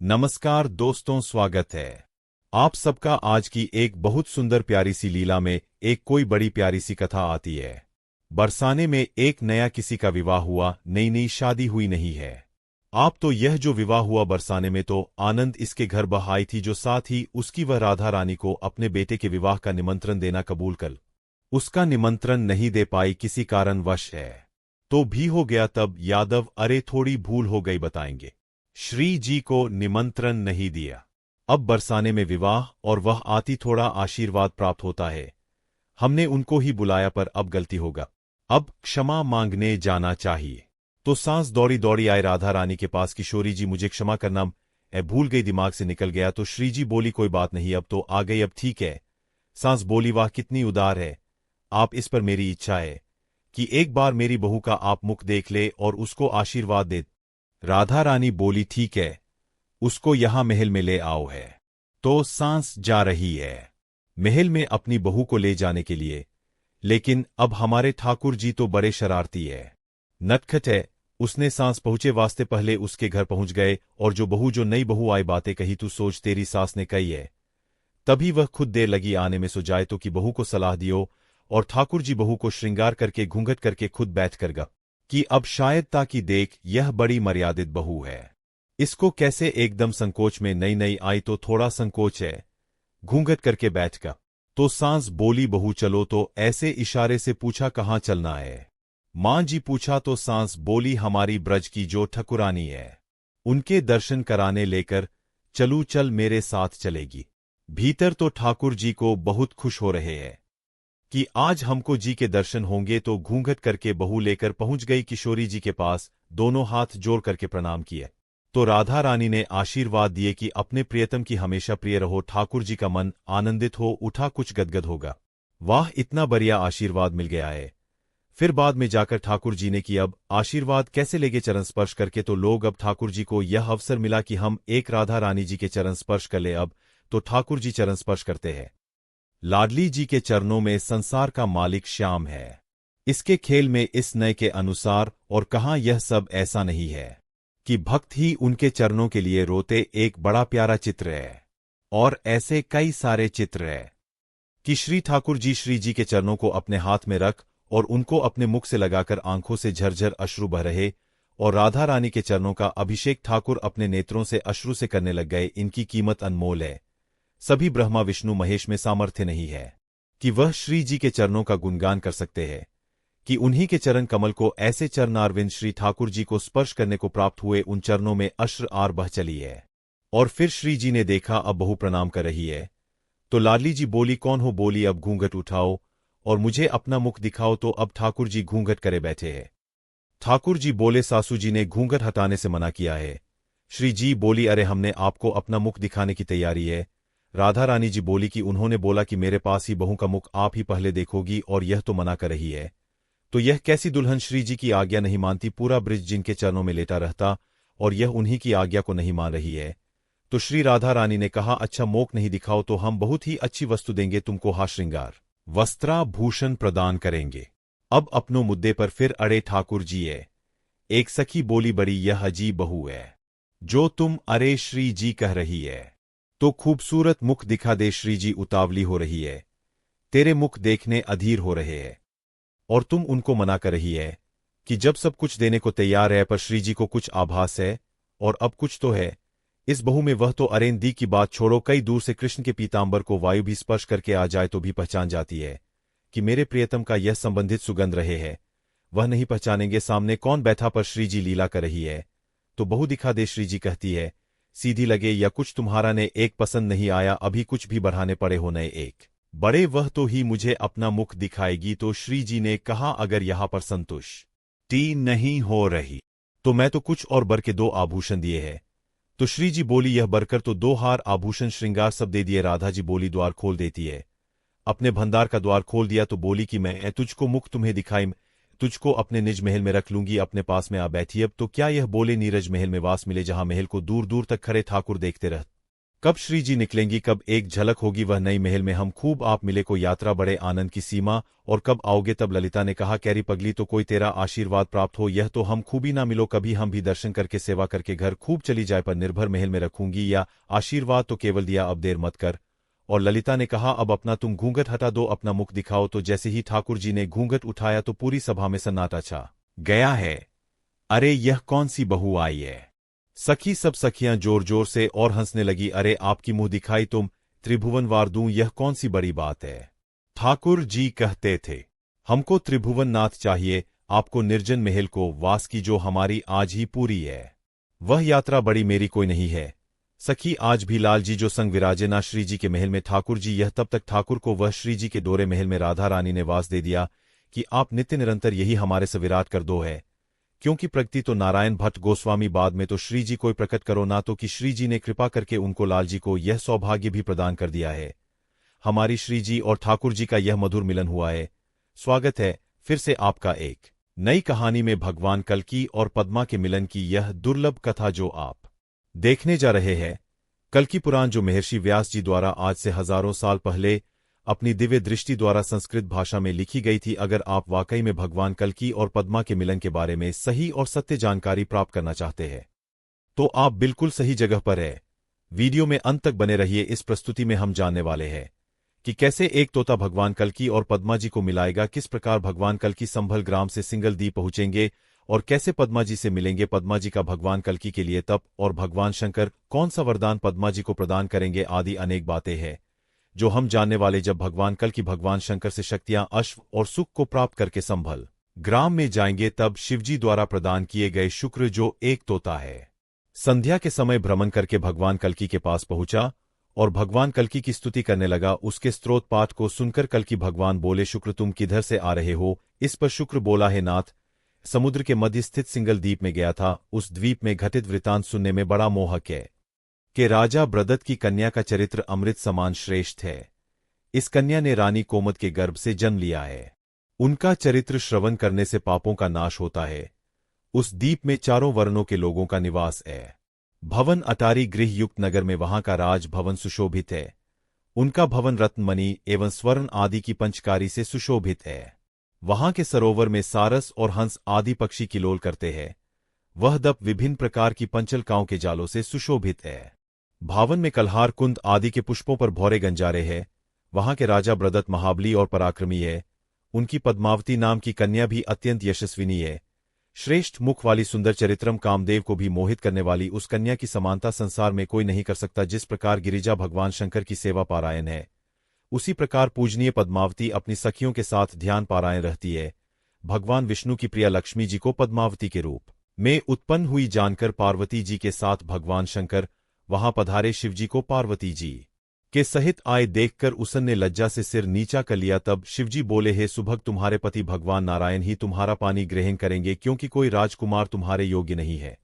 नमस्कार दोस्तों, स्वागत है आप सबका आज की एक बहुत सुंदर प्यारी सी लीला में। एक कोई बड़ी प्यारी सी कथा आती है। बरसाने में एक नया किसी का विवाह हुआ, नई नई शादी हुई नहीं है। आप तो यह जो विवाह हुआ बरसाने में, तो आनंद इसके घर बह आई थी, जो साथ ही उसकी वह राधा रानी को अपने बेटे के विवाह का निमंत्रण देना कबूल कर उसका निमंत्रण नहीं दे पाई, किसी कारणवश है। तो भी हो गया तब यादव, अरे थोड़ी भूल हो गई बताएंगे। श्री जी को निमंत्रण नहीं दिया। अब बरसाने में विवाह और वह आती, थोड़ा आशीर्वाद प्राप्त होता है। हमने उनको ही बुलाया, पर अब गलती होगा, अब क्षमा मांगने जाना चाहिए। तो सांस दौड़ी दौड़ी आए राधा रानी के पास। किशोरी जी, मुझे क्षमा करना, मैं भूल गई, दिमाग से निकल गया। तो श्री जी बोली, कोई बात नहीं, अब तो आ गई, अब ठीक है। सांस बोली, वाह कितनी उदार है आप, इस पर मेरी इच्छा है कि एक बार मेरी बहू का आप मुख देख ले और उसको आशीर्वाद दे। राधा रानी बोली, ठीक है, उसको यहां महल में ले आओ है। तो सांस जा रही है महल में अपनी बहू को ले जाने के लिए, लेकिन अब हमारे ठाकुर जी तो बड़े शरारती है, नटखट है। उसने सांस पहुंचे वास्ते पहले उसके घर पहुंच गए, और जो नई बहू आई बातें कही, तू सोच तेरी सास ने कही है। तभी वह खुद देर लगी आने में, सो जाए तो कि बहू को सलाह दियो। और ठाकुर जी बहू को श्रृंगार करके घूंघट करके खुद बैठ कर गा कि अब शायद ताकि देख, यह बड़ी मर्यादित बहू है, इसको कैसे एकदम संकोच में, नई नई आई तो थोड़ा संकोच है। घूंघट करके बैठ गा। तो सांस बोली, बहू चलो। तो ऐसे इशारे से पूछा, कहाँ चलना है मां जी, पूछा। तो सांस बोली, हमारी ब्रज की जो ठकुरानी है उनके दर्शन कराने लेकर चलू, चल मेरे साथ चलेगी। भीतर तो ठाकुर जी को बहुत खुश हो रहे हैं कि आज हमको जी के दर्शन होंगे। तो घूंघट करके बहू लेकर पहुंच गई किशोरी जी के पास, दोनों हाथ जोड़ करके प्रणाम किए। तो राधा रानी ने आशीर्वाद दिए कि अपने प्रियतम की हमेशा प्रिय रहो। ठाकुर जी का मन आनंदित हो उठा, कुछ गदगद होगा, वाह इतना बढ़िया आशीर्वाद मिल गया है। फिर बाद में जाकर ठाकुर जी ने कि अब आशीर्वाद कैसे लेगे चरण स्पर्श करके। तो लोग, अब ठाकुर जी को यह अवसर मिला कि हम एक राधा रानी जी के चरण स्पर्श कर ले। अब तो ठाकुर जी चरण स्पर्श करते हैं। लाडली जी के चरणों में संसार का मालिक श्याम है, इसके खेल में इस नए के अनुसार। और कहाँ यह सब ऐसा नहीं है कि भक्त ही उनके चरणों के लिए रोते, एक बड़ा प्यारा चित्र है। और ऐसे कई सारे चित्र है कि श्री ठाकुर जी श्री जी के चरणों को अपने हाथ में रख और उनको अपने मुख से लगाकर आंखों से झरझर अश्रु बह रहे, और राधा रानी के चरणों का अभिषेक ठाकुर अपने नेत्रों से अश्रु से करने लग गए। इनकी कीमत अनमोल है। सभी ब्रह्मा विष्णु महेश में सामर्थ्य नहीं है कि वह श्री जी के चरणों का गुणगान कर सकते हैं, कि उन्हीं के चरण कमल को, ऐसे चरणारविंद श्री ठाकुर जी को स्पर्श करने को प्राप्त हुए, उन चरणों में अश्र आर बह चली है। और फिर श्री जी ने देखा अब बहू प्रणाम कर रही है। तो लाडली जी बोली, कौन हो? बोली, अब घूंघट उठाओ और मुझे अपना मुख दिखाओ। तो अब ठाकुर जी घूंघट करे बैठे हैं। ठाकुर जी बोले, सासू जी ने घूंघट हटाने से मना किया है। श्री जी बोली, अरे हमने आपको अपना मुख दिखाने की तैयारी है। राधा रानी जी बोली कि उन्होंने बोला कि मेरे पास ही बहू का मुख आप ही पहले देखोगी, और यह तो मना कर रही है। तो यह कैसी दुल्हन श्री जी की आज्ञा नहीं मानती, पूरा ब्रिज जिनके चरणों में लेटा रहता, और यह उन्हीं की आज्ञा को नहीं मान रही है। तो श्री राधा रानी ने कहा, अच्छा मोक नहीं दिखाओ तो हम बहुत ही अच्छी वस्तु देंगे तुमको, हा श्रृंगार वस्त्राभूषण प्रदान करेंगे। अब अपनों मुद्दे पर फिर अड़े ठाकुर जी है। एक सखी बोली, बड़ी यह अजीब बहू है जो तुम अरे श्री जी कह रही है। तो खूबसूरत मुख दिखा दे, श्री जी उतावली हो रही है, तेरे मुख देखने अधीर हो रहे हैं, और तुम उनको मना कर रही है कि जब सब कुछ देने को तैयार है, पर श्री जी को कुछ आभास है, और अब कुछ तो है इस बहू में। वह तो अरेंदी की बात छोड़ो, कई दूर से कृष्ण के पीतांबर को वायु भी स्पर्श करके आ जाए तो भी पहचान जाती है कि मेरे प्रियतम का यह संबंधित सुगंध रहे है। वह नहीं पहचानेंगे सामने कौन बैठा, पर श्री जी लीला कर रही है। तो बहू दिखा दे, श्री जी कहती है, सीधी लगे या कुछ तुम्हारा ने एक पसंद नहीं आया, अभी कुछ भी बढ़ाने पड़े हो नए एक बड़े, वह तो ही मुझे अपना मुख दिखाएगी। तो श्री जी ने कहा, अगर यहां पर संतुष्टि नहीं हो रही तो मैं तो कुछ और बर के 2 आभूषण दिए हैं। तो श्री जी बोली, यह बरकर तो 2 हार आभूषण श्रृंगार सब दे दिए। राधा जी बोली, द्वार खोल देती है, अपने भंडार का द्वार खोल दिया। तो बोली कि मैं तुझको मुख तुम्हें दिखाई, तुझको अपने निज महल में रख लूंगी, अपने पास में आ बैठी। अब तो क्या यह बोले, नीरज महल में वास मिले, जहां महल को दूर दूर तक खड़े ठाकुर देखते रह कब श्री जी निकलेंगी, कब एक झलक होगी वह नई महल में, हम खूब आप मिले को यात्रा बड़े आनंद की सीमा, और कब आओगे तब। ललिता ने कहा, कैरी पगली तो कोई तेरा आशीर्वाद प्राप्त हो, यह तो हम खूबी ना मिलो कभी, हम भी दर्शन करके सेवा करके घर खूब चली जाए, पर निर्भर महल में रखूंगी या आशीर्वाद तो केवल दिया, अब देर मत कर। और ललिता ने कहा, अब अपना तुम घूंघट हटा दो, अपना मुख दिखाओ। तो जैसे ही ठाकुर जी ने घूंघट उठाया तो पूरी सभा में सन्नाटा छा गया है। अरे यह कौन सी बहू आई है? सखी सब सखियां जोर जोर से और हंसने लगी। अरे आपकी मुंह दिखाई तुम त्रिभुवन वार दूं, यह कौन सी बड़ी बात है? ठाकुर जी कहते थे, हमको त्रिभुवन नाथ चाहिए, आपको निर्जन महल को वास की जो हमारी आज ही पूरी है। वह यात्रा बड़ी मेरी कोई नहीं है। सखी आज भी लाल जी जो संग विराजे ना श्री जी के महल में ठाकुर जी, यह तब तक ठाकुर को वह श्री जी के दोरे महल में राधा रानी ने वास दे दिया कि आप नित्य निरंतर यही हमारे से विराट कर दो है। क्योंकि प्रगति तो नारायण भट्ट गोस्वामी, बाद में तो श्री जी कोई प्रकट करो ना, तो कि श्री जी ने कृपा करके उनको लाल जी को यह सौभाग्य भी प्रदान कर दिया है। हमारी श्री जी और ठाकुर जी का यह मधुर मिलन हुआ है। स्वागत है फिर से आपका एक नई कहानी में, भगवान कल्की और पद्मा के मिलन की यह दुर्लभ कथा जो आप देखने जा रहे हैं। कल्की पुराण जो महर्षि व्यास जी द्वारा आज से हजारों साल पहले अपनी दिव्य दृष्टि द्वारा संस्कृत भाषा में लिखी गई थी। अगर आप वाकई में भगवान कल्की और पद्मा के मिलन के बारे में सही और सत्य जानकारी प्राप्त करना चाहते हैं तो आप बिल्कुल सही जगह पर है। वीडियो में अंत तक बने रहिए। इस प्रस्तुति में हम जानने वाले हैं कि कैसे एक तोता भगवान कल्की और पद्मा जी को मिलाएगा, किस प्रकार भगवान कल्की संभल ग्राम से सिंगल द्वीप पहुंचेंगे और कैसे पद्मा जी से मिलेंगे, पद्मा जी का भगवान कल्की के लिए तप, और भगवान शंकर कौन सा वरदान पद्मा जी को प्रदान करेंगे, आदि अनेक बातें हैं जो हम जानने वाले जब भगवान कल्की भगवान शंकर से शक्तियां, अश्व और सुख को प्राप्त करके संभल ग्राम में जाएंगे, तब शिवजी द्वारा प्रदान किए गए शुक्र जो एक तोता है, संध्या के समय भ्रमण करके भगवान कल्की के पास पहुंचा और भगवान कल्की की स्तुति करने लगा। उसके स्तोत्र पाठ को सुनकर कल्की भगवान बोले, शुक्र तुम किधर से आ रहे हो? इस पर शुक्र बोला, है नाथ, समुद्र के मध्य स्थित सिंगल द्वीप में गया था। उस द्वीप में घटित वृतांत सुनने में बड़ा मोहक है कि राजा ब्रदत की कन्या का चरित्र अमृत समान श्रेष्ठ है। इस कन्या ने रानी कोमद के गर्भ से जन्म लिया है। उनका चरित्र श्रवण करने से पापों का नाश होता है। उस द्वीप में चारों वर्णों के लोगों का निवास है। भवन अटारी गृह युक्त नगर में वहां का राज भवन सुशोभित है। उनका भवन रत्नमणि एवं स्वर्ण आदि की पंचकारी से सुशोभित है। वहां के सरोवर में सारस और हंस आदि पक्षी किलोल करते हैं। वह दप विभिन्न प्रकार की पंचलकाओं के जालों से सुशोभित है। भावन में कल्हार कुंद आदि के पुष्पों पर भौरे गंजारे हैं। वहां के राजा ब्रदत महाबली और पराक्रमी है। उनकी पद्मावती नाम की कन्या भी अत्यंत यशस्विनी है। श्रेष्ठ मुख वाली सुंदर चरित्रम कामदेव को भी मोहित करने वाली उस कन्या की समानता संसार में कोई नहीं कर सकता। जिस प्रकार गिरिजा भगवान शंकर की सेवा पारायण है, उसी प्रकार पूजनीय पद्मावती अपनी सखियों के साथ ध्यान पारायण रहती है। भगवान विष्णु की प्रिया लक्ष्मी जी को पद्मावती के रूप में उत्पन्न हुई जानकर पार्वती जी के साथ भगवान शंकर वहां पधारे। शिवजी को पार्वती जी के सहित आए देखकर उसन ने लज्जा से सिर नीचा कर लिया। तब शिवजी बोले, हे सुभग, तुम्हारे पति भगवान नारायण ही तुम्हारा पानी ग्रहण करेंगे, क्योंकि कोई राजकुमार तुम्हारे योग्य नहीं है।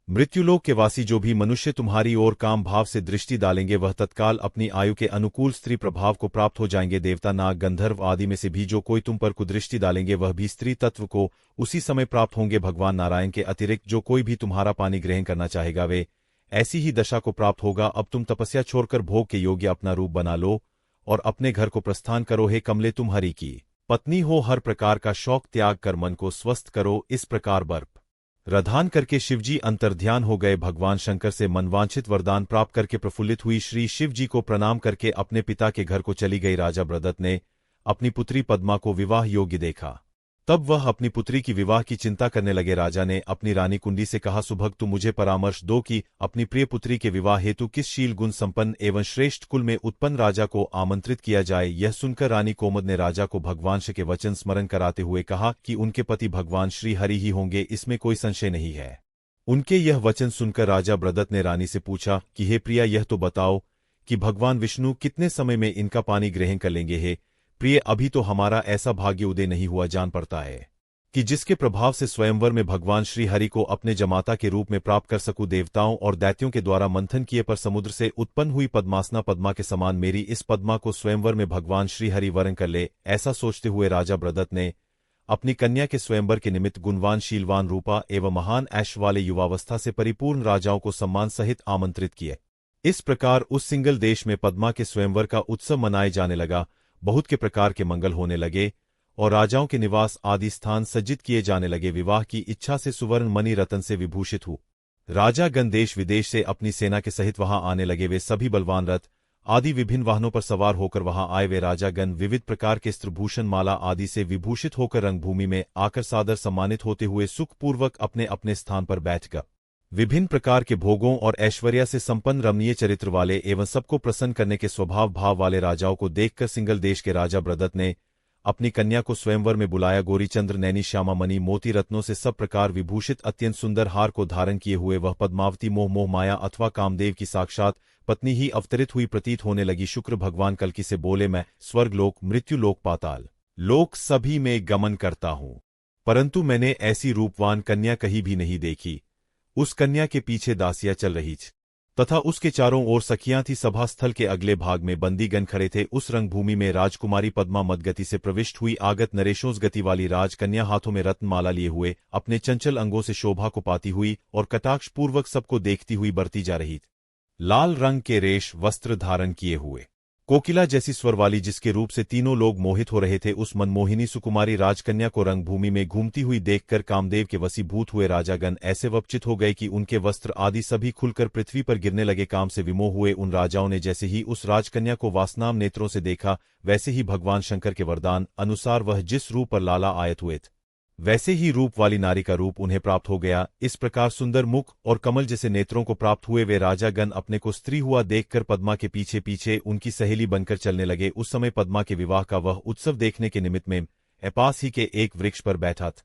मृत्युलोक के वासी जो भी मनुष्य तुम्हारी ओर काम भाव से दृष्टि डालेंगे वह तत्काल अपनी आयु के अनुकूल स्त्री प्रभाव को प्राप्त हो जाएंगे। देवता, नाग, गंधर्व आदि में से भी जो कोई तुम पर कुदृष्टि डालेंगे वह भी स्त्री तत्व को उसी समय प्राप्त होंगे। भगवान नारायण के अतिरिक्त जो कोई भी तुम्हारा पानी ग्रहण करना चाहेगा वे ऐसी ही दशा को प्राप्त होगा। अब तुम तपस्या छोड़कर भोग के योग्य अपना रूप बना लो और अपने घर को प्रस्थान करो। हे कमले, तुम हरि की पत्नी हो, हर प्रकार का शौक त्याग कर मन को स्वस्थ करो। इस प्रकार बर्फ रधान करके शिवजी अंतर्ध्यान हो गए। भगवान शंकर से मनवांछित वरदान प्राप्त करके प्रफुल्लित हुई श्री शिव जी को प्रणाम करके अपने पिता के घर को चली गई। राजा ब्रदत ने अपनी पुत्री पद्मा को विवाह योग्य देखा। तब वह अपनी पुत्री की विवाह की चिंता करने लगे। राजा ने अपनी रानी कुंडी से कहा, सुभग, तुम मुझे परामर्श दो कि अपनी प्रिय पुत्री के विवाह हेतु किस शील गुण संपन्न एवं श्रेष्ठ कुल में उत्पन्न राजा को आमंत्रित किया जाए। यह सुनकर रानी कोमद ने राजा को भगवान शिव के वचन स्मरण कराते हुए कहा कि उनके पति भगवान श्री हरि ही होंगे, इसमें कोई संशय नहीं है। उनके यह वचन सुनकर राजा ब्रदत ने रानी से पूछा कि हे प्रिया, यह तो बताओ कि भगवान विष्णु कितने समय में इनका पानी ग्रहण कर लेंगे। हे प्रिय, अभी तो हमारा ऐसा भाग्य उदय नहीं हुआ। जान पड़ता है कि जिसके प्रभाव से स्वयंवर में भगवान श्री हरि को अपने जमाता के रूप में प्राप्त कर सकूं। देवताओं और दैत्यों के द्वारा मंथन किए पर समुद्र से उत्पन्न हुई पद्मासना पद्मा के समान मेरी इस पद्मा को स्वयंवर में भगवान श्री हरि वरण कर ले। ऐसा सोचते हुए राजा ब्रदत ने अपनी कन्या के स्वयंवर के निमित्त गुणवान, शीलवान, रूपा एवं महान ऐश वाले युवावस्था से परिपूर्ण राजाओं को सम्मान सहित आमंत्रित किए। इस प्रकार उस सिंगल देश में पद्मा के स्वयंवर का उत्सव मनाए जाने लगा, बहुत के प्रकार के मंगल होने लगे और राजाओं के निवास आदि स्थान सज्जित किए जाने लगे। विवाह की इच्छा से सुवर्ण मणि रत्न से विभूषित हो राजा गण देश विदेश से अपनी सेना के सहित वहां आने लगे। वे सभी बलवान रथ आदि विभिन्न वाहनों पर सवार होकर वहां आए। वे राजागण विविध प्रकार के स्त्रभूषण माला आदि से विभूषित होकर रंगभूमि में आकर सादर सम्मानित होते हुए सुखपूर्वक अपने अपने स्थान पर बैठ गए। विभिन्न प्रकार के भोगों और ऐश्वर्या से संपन्न रमणीय चरित्र वाले एवं सबको प्रसन्न करने के स्वभाव भाव वाले राजाओं को देखकर सिंगल देश के राजा ब्रदत ने अपनी कन्या को स्वयंवर में बुलाया। गौरीचंद्र नैनी श्यामा मणि मोती रत्नों से सब प्रकार विभूषित अत्यंत सुंदर हार को धारण किए हुए वह पद्मावती मोह माया अथवा कामदेव की साक्षात पत्नी ही अवतरित हुई प्रतीत होने लगी। शुक्र भगवान कल्कि से बोले, मैं स्वर्गलोक मृत्युलोक पाताल लोक सभी में गमन करता हूं, परंतु मैंने ऐसी रूपवान कन्या कहीं भी नहीं देखी। उस कन्या के पीछे दासियां चल रही थी तथा उसके चारों ओर सखियां थी। सभा स्थल के अगले भाग में बंदीगण खड़े थे। उस रंगभूमि में राजकुमारी पद्मा मदगति से प्रविष्ट हुई। आगत नरेशों गति वाली राजकन्या हाथों में रत्नमाला लिए हुए अपने चंचल अंगों से शोभा को पाती हुई और कटाक्ष पूर्वक सबको देखती हुई बढ़ती जा रही थी। लाल रंग के रेश वस्त्र धारण किए हुए कोकिला जैसी स्वर वाली जिसके रूप से तीनों लोग मोहित हो रहे थे, उस मनमोहिनी सुकुमारी राजकन्या को रंगभूमि में घूमती हुई देखकर कामदेव के वशीभूत हुए राजागण ऐसे वपचित हो गए कि उनके वस्त्र आदि सभी खुलकर पृथ्वी पर गिरने लगे। काम से विमोह हुए उन राजाओं ने जैसे ही उस राजकन्या को वासनाम नेत्रों से देखा, वैसे ही भगवान शंकर के वरदान अनुसार वह जिस रूप पर लाला आयत हुए थे, वैसे ही रूप वाली नारी का रूप उन्हें प्राप्त हो गया। इस प्रकार सुंदर मुख और कमल जैसे नेत्रों को प्राप्त हुए वे राजागण अपने को स्त्री हुआ देखकर पद्मा के पीछे पीछे उनकी सहेली बनकर चलने लगे। उस समय पद्मा के विवाह का वह उत्सव देखने के निमित्त में पास ही के एक वृक्ष पर बैठा था।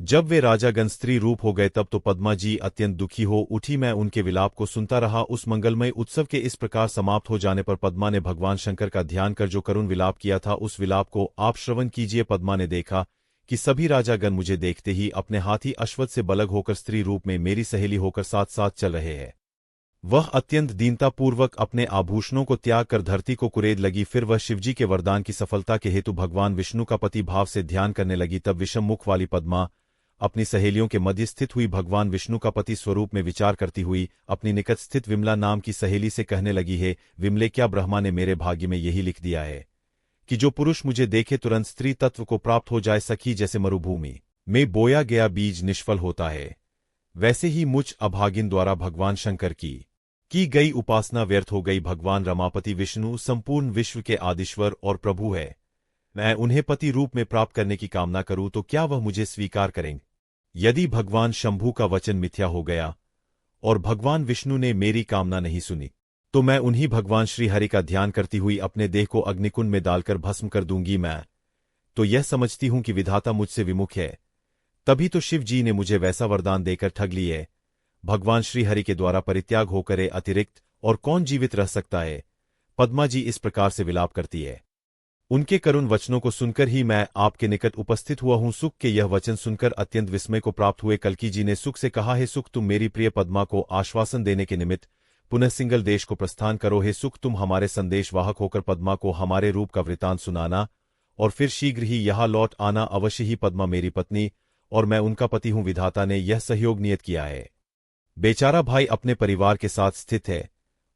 जब वे राजागण स्त्री रूप हो गए तब तो पद्मा जी अत्यंत दुखी हो उठी। मैं उनके विलाप को सुनता रहा। उस मंगलमय उत्सव के इस प्रकार समाप्त हो जाने पर पद्मा ने भगवान शंकर का ध्यान कर जो करुण विलाप किया था, उस विलाप को आप श्रवण कीजिए। पद्मा ने देखा कि सभी राजागण मुझे देखते ही अपने हाथी अश्वत्थ से बलग होकर स्त्री रूप में मेरी सहेली होकर साथ साथ चल रहे हैं। वह अत्यंत दीनतापूर्वक अपने आभूषणों को त्याग कर धरती को कुरेद लगी। फिर वह शिवजी के वरदान की सफलता के हेतु भगवान विष्णु का पति भाव से ध्यान करने लगी। तब विषम मुख वाली पद्मा अपनी सहेलियों के मध्य स्थित हुई भगवान विष्णु का पति स्वरूप में विचार करती हुई अपनी निकट स्थित विमला नाम की सहेली से कहने लगी, है विमले, क्या ब्रह्मा ने मेरे भाग्य में यही लिख दिया है कि जो पुरुष मुझे देखे तुरंत स्त्री तत्व को प्राप्त हो जाए। सखी, जैसे मरुभूमि में बोया गया बीज निष्फल होता है, वैसे ही मुझ अभागिन द्वारा भगवान शंकर की गई उपासना व्यर्थ हो गई। भगवान रमापति विष्णु संपूर्ण विश्व के आदिश्वर और प्रभु है। मैं उन्हें पति रूप में प्राप्त करने की कामना करूं तो क्या वह मुझे स्वीकार करेंगे? यदि भगवान शंभू का वचन मिथ्या हो गया और भगवान विष्णु ने मेरी कामना नहीं सुनी तो मैं उन्हीं भगवान श्री हरि का ध्यान करती हुई अपने देह को अग्निकुंड में डालकर भस्म कर दूंगी। मैं तो यह समझती हूं कि विधाता मुझसे विमुख है, तभी तो शिव जी ने मुझे वैसा वरदान देकर ठग ली है। भगवान श्री हरि के द्वारा परित्याग होकर अतिरिक्त और कौन जीवित रह सकता है? पद्मा जी इस प्रकार से विलाप करती है। उनके करुण वचनों को सुनकर ही मैं आपके निकट उपस्थित हुआ हूं। सुख के यह वचन सुनकर अत्यंत विस्मय को प्राप्त हुए कल्कि जी ने सुख से कहा, है सुख, तुम मेरी प्रिय पद्मा को आश्वासन देने के निमित्त पुनः सिंगल देश को प्रस्थान करो। हे सुख, तुम हमारे संदेश वाहक होकर पद्मा को हमारे रूप का वृतांत सुनाना और फिर शीघ्र ही यहां लौट आना अवश्य ही। पद्मा मेरी पत्नी और मैं उनका पति हूं। विधाता ने यह सहयोग नियत किया है। बेचारा भाई अपने परिवार के साथ स्थित है।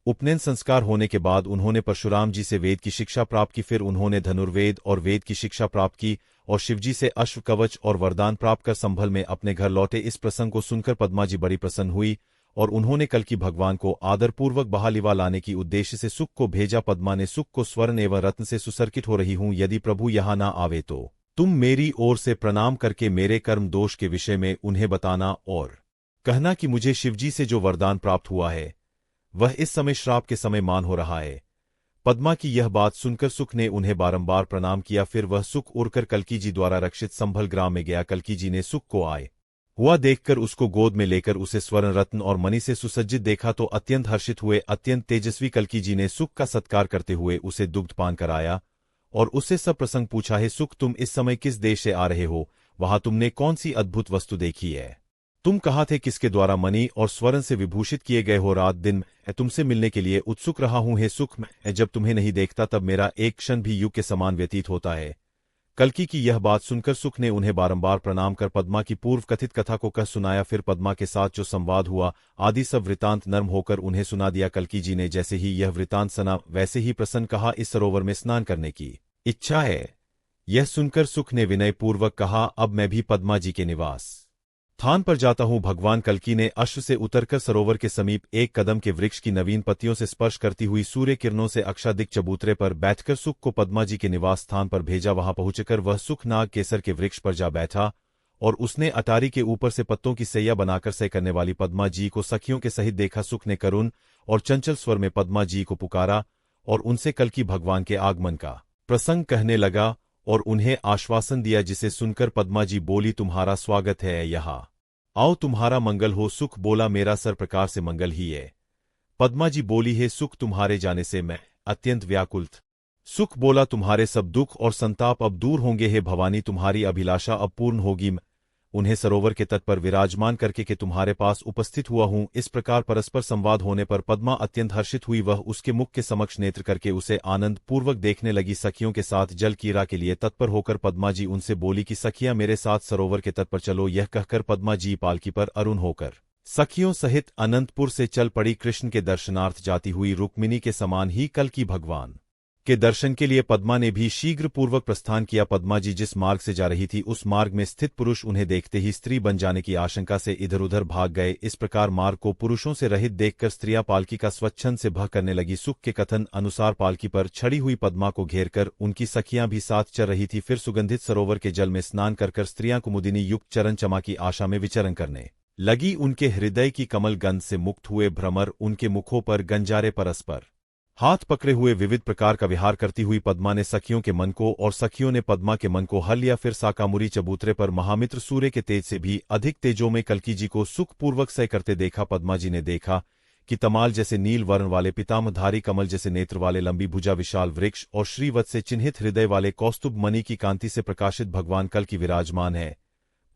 उपनयन संस्कार होने के बाद उन्होंने परशुराम जी से वेद की शिक्षा प्राप्त की, फिर उन्होंने धनुर्वेद और वेद की शिक्षा प्राप्त की और शिवजी से अश्व कवच और वरदान प्राप्त कर संभल में अपने घर लौटे। इस प्रसंग को सुनकर पद्मा जी बड़ी प्रसन्न हुई और उन्होंने कल्कि भगवान को आदरपूर्वक बहालिवा लाने की उद्देश्य से सुख को भेजा। पद्मा ने सुख को स्वर्ण एवं रत्न से सुसर्कित हो रही हूं, यदि प्रभु यहां ना आवे तो तुम मेरी ओर से प्रणाम करके मेरे कर्म दोष के विषय में उन्हें बताना और कहना कि मुझे शिवजी से जो वरदान प्राप्त हुआ है वह इस समय श्राप के समय मान हो रहा है। पद्मा की यह बात सुनकर सुख ने उन्हें बारंबार प्रणाम किया। फिर वह सुख उड़कर कल्कि जी द्वारा रक्षित संभल ग्राम में गया। कल्कि जी ने सुख को आए हुआ देखकर उसको गोद में लेकर उसे स्वर्ण रत्न और मणि से सुसज्जित देखा तो अत्यंत हर्षित हुए। अत्यंत तेजस्वी कल्कि जी ने सुख का सत्कार करते हुए उसे दुग्धपान कराया और उससे सब प्रसंग पूछा, है सुख, तुम इस समय किस देश से आ रहे हो? वहां तुमने कौन सी अद्भुत वस्तु देखी है? तुम कहाँ थे? किसके द्वारा मणि और स्वर्ण से विभूषित किए गए हो? रात दिन मैं तुमसे मिलने के लिए उत्सुक रहा हूं। हे सुख, मैं जब तुम्हें नहीं देखता तब मेरा एक क्षण भी युग के समान व्यतीत होता है। कल्कि की यह बात सुनकर सुख ने उन्हें बारंबार प्रणाम कर पद्मा की पूर्व कथित कथा को कह सुनाया। फिर पद्मा के साथ जो संवाद हुआ आदि सब वृतांत नर्म होकर उन्हें सुना दिया। कल्कि जी ने जैसे ही यह वृतांत सुना वैसे ही प्रसन्न कहा, इस सरोवर में स्नान करने की इच्छा है। यह सुनकर सुख ने विनयपूर्वक कहा, अब मैं भी पद्मा जी के निवास स्थान पर जाता हूं। भगवान कल्कि ने अश्व से उतरकर सरोवर के समीप एक कदम के वृक्ष की नवीन पत्तियों से स्पर्श करती हुई सूर्य किरणों से आच्छादित चबूतरे पर बैठकर सुख को पद्मा जी के निवास स्थान पर भेजा। वहां पहुंचकर वह सुख नाग केसर के वृक्ष पर जा बैठा और उसने अटारी के ऊपर से पत्तों की सैया बनाकर सै करने वाली पद्मा जी को सखियों के सहित देखा। सुख ने करुण और चंचल स्वर में पद्मा जी को पुकारा और उनसे कल्कि भगवान के आगमन का प्रसंग कहने लगा और उन्हें आश्वासन दिया, जिसे सुनकर पद्मा जी बोली, तुम्हारा स्वागत है यहाँ, आओ तुम्हारा मंगल हो। सुख बोला, मेरा सर प्रकार से मंगल ही है। पद्मा जी बोली, हे सुख, तुम्हारे जाने से मैं अत्यंत व्याकुल था। सुख बोला, तुम्हारे सब दुख और संताप अब दूर होंगे। हे भवानी, तुम्हारी अभिलाषा अब पूर्ण होगी। उन्हें सरोवर के तट पर विराजमान करके कि तुम्हारे पास उपस्थित हुआ हूं। इस प्रकार परस्पर संवाद होने पर पद्मा अत्यंत हर्षित हुई। वह उसके मुख के समक्ष नेत्र करके उसे आनंद पूर्वक देखने लगी। सखियों के साथ जल क्रीड़ा के लिए तत्पर होकर पद्मा जी उनसे बोली कि सखियां मेरे साथ सरोवर के तट पर चलो। यह कहकर पद्मा जी पालकी पर अरुण होकर सखियों सहित अनंतपुर से चल पड़ी। कृष्ण के दर्शनार्थ जाती हुई रुक्मिणी के समान ही कल्कि भगवान के दर्शन के लिए पद्मा ने भी शीघ्र पूर्वक प्रस्थान किया। पद्मा जी जिस मार्ग से जा रही थी उस मार्ग में स्थित पुरुष उन्हें देखते ही स्त्री बन जाने की आशंका से इधर उधर भाग गए। इस प्रकार मार्ग को पुरुषों से रहित देखकर स्त्रियां पालकी का स्वच्छंद से भय करने लगी। सुख के कथन अनुसार पालकी पर छड़ी हुई पद्मा को घेरकर उनकी सखियां भी साथ चल रही थी। फिर सुगंधित सरोवर के जल में स्नान कर स्त्रियां कुमुदिनी युक्त चरण चमा की आशा में विचरण करने लगी। उनके हृदय की कमल गंध से मुक्त हुए भ्रमर उनके मुखों पर गंजारे परस्पर हाथ पकड़े हुए विविध प्रकार का विहार करती हुई पद्मा ने सखियों के मन को और सखियों ने पद्मा के मन को हर लिया। फिर साकामुरी चबूतरे पर महामित्र सूर्य के तेज से भी अधिक तेजों में कल्कि जी को सुखपूर्वक सह करते देखा। पद्मा जी ने देखा कि तमाल जैसे नील वर्ण वाले पितामहधारी कमल जैसे नेत्र वाले लंबी भुजा विशाल वृक्ष और श्रीवत्स से चिन्हित हृदय वाले कौस्तुभ मणि की कांति से प्रकाशित भगवान कल्कि विराजमान है।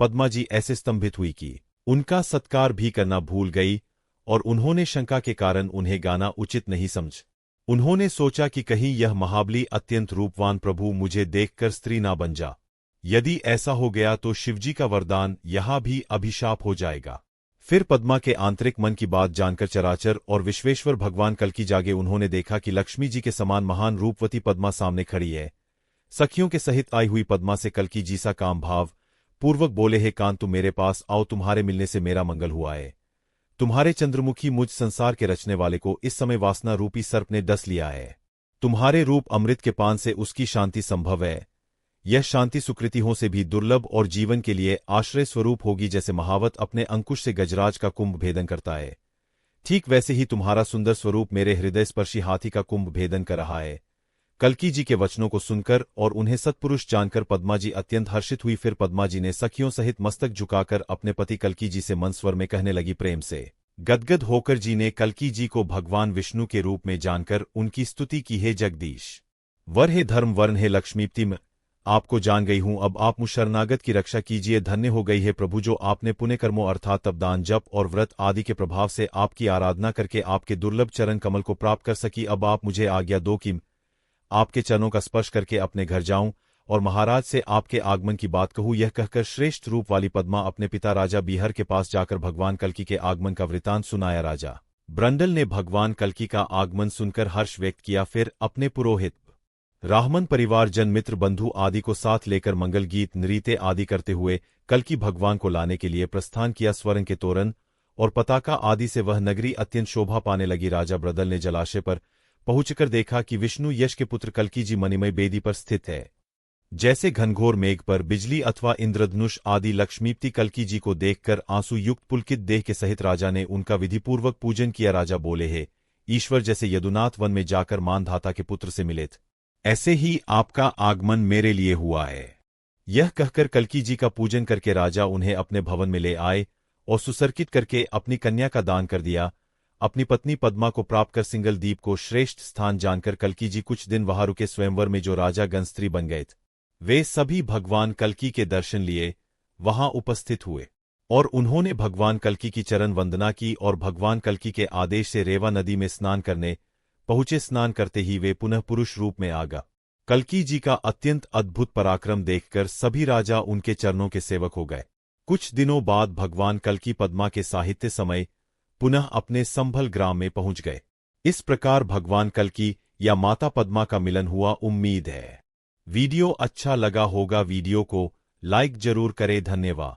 पद्मा जी ऐसे स्तंभित हुई कि उनका सत्कार भी करना भूल गई और उन्होंने शंका के कारण उन्हें गाना उचित नहीं समझ। उन्होंने सोचा कि कहीं यह महाबली अत्यंत रूपवान प्रभु मुझे देखकर स्त्री ना बन जा। यदि ऐसा हो गया तो शिवजी का वरदान यहां भी अभिशाप हो जाएगा। फिर पद्मा के आंतरिक मन की बात जानकर चराचर और विश्वेश्वर भगवान कल्कि जागे। उन्होंने देखा कि लक्ष्मी जी के समान महान रूपवती पद्मा सामने खड़ी है। सखियों के सहित आई हुई पद्मा से कल्कि जी सा काम भाव पूर्वक बोले, हे कांत, तुम मेरे पास आओ, तुम्हारे मिलने से मेरा मंगल हुआ है। तुम्हारे चंद्रमुखी मुझ संसार के रचने वाले को इस समय वासना रूपी सर्प ने डस लिया है। तुम्हारे रूप अमृत के पान से उसकी शांति संभव है। यह शांति सुकृतियों से भी दुर्लभ और जीवन के लिए आश्रय स्वरूप होगी। जैसे महावत अपने अंकुश से गजराज का कुंभ भेदन करता है, ठीक वैसे ही तुम्हारा सुंदर स्वरूप मेरे हृदय स्पर्शी हाथी का कुंभ भेदन कर रहा है। कल्कि जी के वचनों को सुनकर और उन्हें सत्पुरुष जानकर पद्मा जी अत्यंत हर्षित हुई। फिर पद्मा जी ने सखियों सहित मस्तक झुकाकर अपने पति कल्कि जी से मन स्वर में कहने लगी। प्रेम से गदगद होकर जी ने कल्कि जी को भगवान विष्णु के रूप में जानकर उनकी स्तुति की, हे जगदीश वर, हे धर्म वर्ण, हे लक्ष्मीपति, मैं आपको जान गई हूं। अब आप मुझ शरणागत की रक्षा कीजिए। धन्य हो गई है प्रभु जो आपने पुण्य कर्मों अर्थात तपदान जप और व्रत आदि के प्रभाव से आपकी आराधना करके आपके दुर्लभ चरण कमल को प्राप्त कर सकी। अब आप मुझे आज्ञा दो कि आपके चरणों का स्पर्श करके अपने घर जाऊं और महाराज से आपके आगमन की बात कहूं। यह कहकर श्रेष्ठ रूप वाली पद्मा अपने पिता राजा बीहर के पास जाकर भगवान कल्कि के आगमन का वृतांत सुनाया। राजा ब्रंडल ने भगवान कल्कि का आगमन सुनकर हर्ष व्यक्त किया। फिर अपने पुरोहित राहमन परिवार जन मित्र बंधु आदि को साथ लेकर मंगल गीत नृत्य आदि करते हुए कल्कि भगवान को लाने के लिए प्रस्थान किया। स्वर्ण के तोरण और पताका आदि से वह नगरी अत्यंत शोभा पाने लगी। राजा ब्रदल ने जलाशय पर पहुंचकर देखा कि विष्णु यश के पुत्र कल्कि जी मणिमय बेदी पर स्थित है। जैसे घनघोर मेघ पर बिजली अथवा इंद्रधनुष आदि लक्ष्मीपति कल्कि जी को देखकर आंसू युक्त पुलकित देह के सहित राजा ने उनका विधिपूर्वक पूजन किया। राजा बोले, हे ईश्वर, जैसे यदुनाथ वन में जाकर मानधाता के पुत्र से मिले थे, ऐसे ही आपका आगमन मेरे लिए हुआ है। यह कहकर कल्कि जी का पूजन करके राजा उन्हें अपने भवन में ले आए और सुसर्कित करके अपनी कन्या का दान कर दिया। अपनी पत्नी पद्मा को प्राप्त कर सिंगल द्वीप को श्रेष्ठ स्थान जानकर कल्कि जी कुछ दिन वहां रुके। स्वयंवर में जो राजा गण स्त्री बन गए थे वे सभी भगवान कल्कि के दर्शन लिए वहां उपस्थित हुए और उन्होंने भगवान कल्कि की चरण वंदना की और भगवान कल्कि के आदेश से रेवा नदी में स्नान करने पहुंचे। स्नान करते ही वे पुनः पुरुष रूप में आ गए। कल्की जी का अत्यंत अद्भुत पराक्रम देखकर सभी राजा उनके चरणों के सेवक हो गए। कुछ दिनों बाद भगवान कल्की पद्मा के साहित्य समय पुनः अपने संभल ग्राम में पहुंच गए। इस प्रकार भगवान कल्की या माता पद्मा का मिलन हुआ। उम्मीद है वीडियो अच्छा लगा होगा। वीडियो को लाइक जरूर करें। धन्यवाद।